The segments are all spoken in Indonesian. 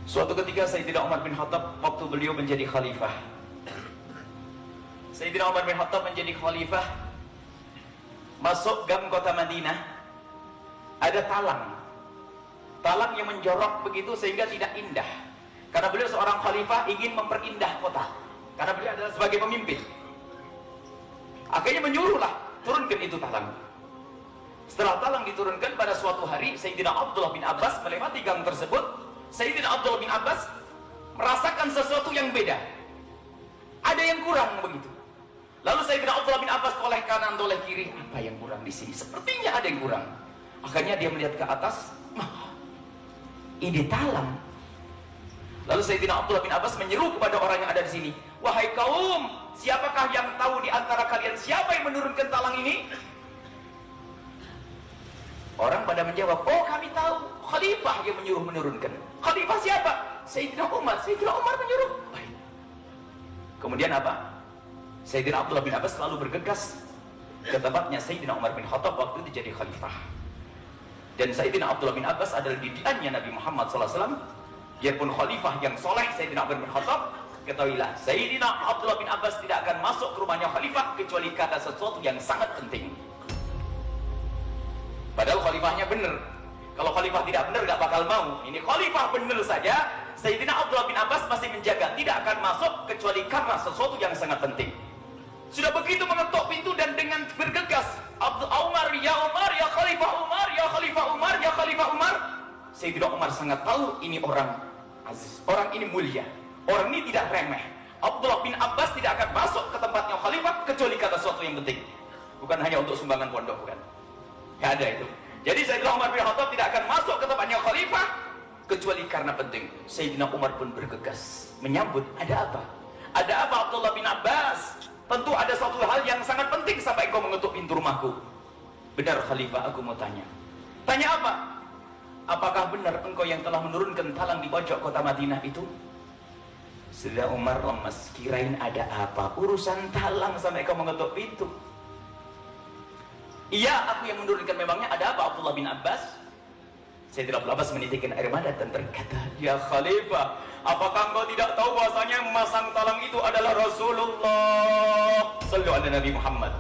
Suatu ketika Sayyidina Umar bin Khattab, waktu beliau menjadi khalifah, Sayyidina Umar bin Khattab menjadi khalifah, masuk gang kota Madinah, ada talang yang menjorok begitu sehingga tidak indah, karena beliau seorang khalifah ingin memperindah kota, karena beliau adalah sebagai pemimpin. Akhirnya menyuruhlah, turunkan itu talang. Setelah talang diturunkan, pada suatu hari Sayyidina Abdullah bin Abbas melewati gang tersebut. Sayyidina Abdullah bin Abbas merasakan sesuatu yang beda, ada yang kurang begitu. Lalu Sayyidina Abdullah bin Abbas toleh kanan toleh kiri, apa yang kurang di sini? Sepertinya ada yang kurang. Akhirnya dia melihat ke atas, ini talang. Lalu Sayyidina Abdullah bin Abbas menyeru kepada orang yang ada di sini, wahai kaum, siapakah yang tahu di antara kalian siapa yang menurunkan talang ini? Orang pada menjawab, oh kami tahu, khalifah yang menyuruh menurunkan. Khalifah siapa? Sayyidina Umar. Sayyidina Umar menyuruh. Kemudian apa? Sayyidina Abdullah bin Abbas selalu bergegas ke tempatnya Sayyidina Umar bin Khattab waktu itu jadi khalifah. Dan Sayyidina Abdullah bin Abbas adalah didikannya Nabi Muhammad SAW. Biarpun khalifah yang soleh Sayyidina Umar bin Khattab, ketahuilah Sayyidina Abdullah bin Abbas tidak akan masuk ke rumahnya khalifah kecuali kata sesuatu yang sangat penting. Padahal khalifahnya benar. Kalau khalifah tidak benar gak bakal mau. Ini khalifah benar saja, Sayyidina Abdullah bin Abbas masih menjaga, tidak akan masuk kecuali karena sesuatu yang sangat penting. Sudah begitu mengetuk pintu dan dengan bergegas, Umar, ya Khalifah Umar, ya Khalifah Umar, ya Khalifah Umar. Sayyidina Umar sangat tahu ini orang aziz, orang ini mulia, orang ini tidak remeh. Abdullah bin Abbas tidak akan masuk ke tempatnya khalifah kecuali kata sesuatu yang penting. Bukan hanya untuk sumbangan pondok, bukan. Gak ada itu. Jadi Sayyidina Umar bin Khattab tidak akan masuk ke tempatnya khalifah kecuali karena penting. Sayyidina Umar pun bergegas menyambut. Ada apa? Ada apa Abdullah bin Abbas? Tentu ada satu hal yang sangat penting sampai engkau mengetuk pintu rumahku. Benar khalifah, aku mau tanya. Tanya apa? Apakah benar engkau yang telah menurunkan talang di pojok kota Madinah itu? Sayyidina Umar lemes, kirain ada apa? Urusan talang sampai engkau mengetuk pintu. Iya, aku yang menurunkan. Memangnya ada apa Abdullah bin Abbas? Sayyidina Abdullah Abbas menitikkan air mata dan berkata, ya Khalifah, apakah engkau tidak tahu bahasanya yang memasang talang itu adalah Rasulullah sallallahu alaihi Nabi Muhammad?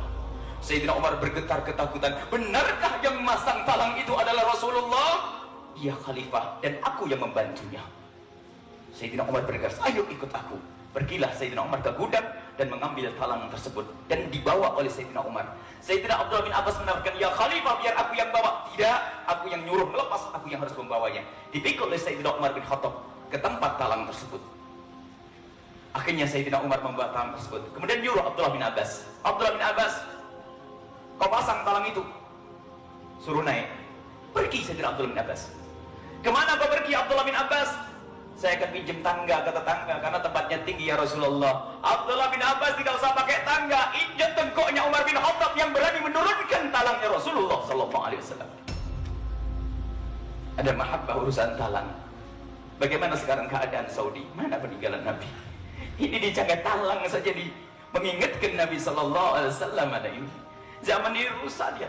Sayyidina Umar bergetar ketakutan, benarkah yang memasang talang itu adalah Rasulullah? Ya Khalifah, dan aku yang membantunya. Sayyidina Umar bergegas, ayo ikut aku. Pergilah Sayyidina Umar ke gudang dan mengambil talang tersebut dan dibawa oleh Sayyidina Umar. Sayyidina Abdullah bin Abbas menawarkan, ya Khalifah, biar aku yang bawa. Tidak, aku yang nyuruh melepas, aku yang harus membawanya. Dipikul oleh Sayyidina Umar bin Khattab ke tempat talang tersebut. Akhirnya Sayyidina Umar membawa talang tersebut. Kemudian nyuruh Abdullah bin Abbas, Abdullah bin Abbas, kau pasang talang itu, suruh naik. Pergi Sayyidina Abdullah bin Abbas. Kemana kau pergi Abdullah bin Abbas? Saya akan pinjam tangga ke tetangga karena tempatnya tinggi ya Rasulullah. Abdullah bin Abbas tidak usah pakai tangga, injak tengkoknya Umar bin Khattab yang berani menurunkan talangnya Rasulullah sallallahu alaihi wasallam. Ada mahabbah urusan talang. Bagaimana sekarang keadaan Saudi? Mana peninggalan Nabi? Ini dijaga talang saja mengingatkan Nabi sallallahu alaihi wasallam ada ini. Zaman ini rusak dia.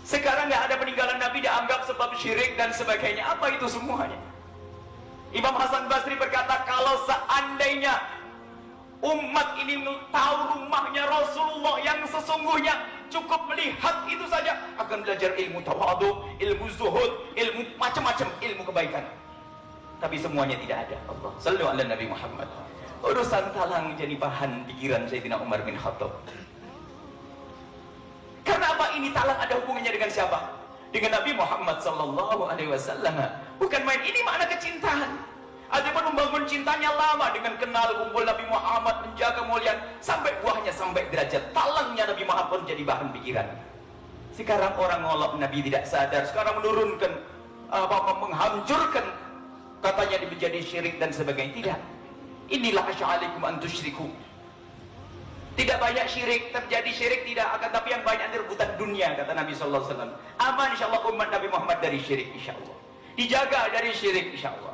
Sekarang nggak ada peninggalan Nabi, dianggap sebab syirik dan sebagainya. Apa itu semuanya? Imam Hasan Basri berkata, kalau seandainya umat ini tahu rumahnya Rasulullah yang sesungguhnya, cukup melihat itu saja akan belajar ilmu tawadu, ilmu zuhud, ilmu macam-macam ilmu kebaikan. Tapi semuanya tidak ada. Allah sallu ala Nabi Muhammad. Urusan talang jadi bahan pikiran Sayyidina Umar bin Khattab. Karena apa? Ini talang ada hubungannya dengan siapa? Dengan Nabi Muhammad sallallahu alaihi wasallam. Bukan main, ini makna kecintaan. Adapun membangun cintanya lama dengan kenal kumpul Nabi Muhammad, menjaga mulia sampai buahnya, sampai derajat talangnya Nabi Muhammad pun jadi bahan pikiran. Sekarang orang ngolok Nabi tidak sadar, sekarang menurunkan menghancurkan, katanya menjadi syirik dan sebagainya. Tidak. Inilah asy'alikum an tusyriku. Tidak banyak syirik, terjadi syirik tidak akan, tapi yang banyak rebutan dunia, kata Nabi sallallahu alaihi wasallam. Aman insyaallah umat Nabi Muhammad dari syirik insyaallah. Dijaga dari syirik insyaallah.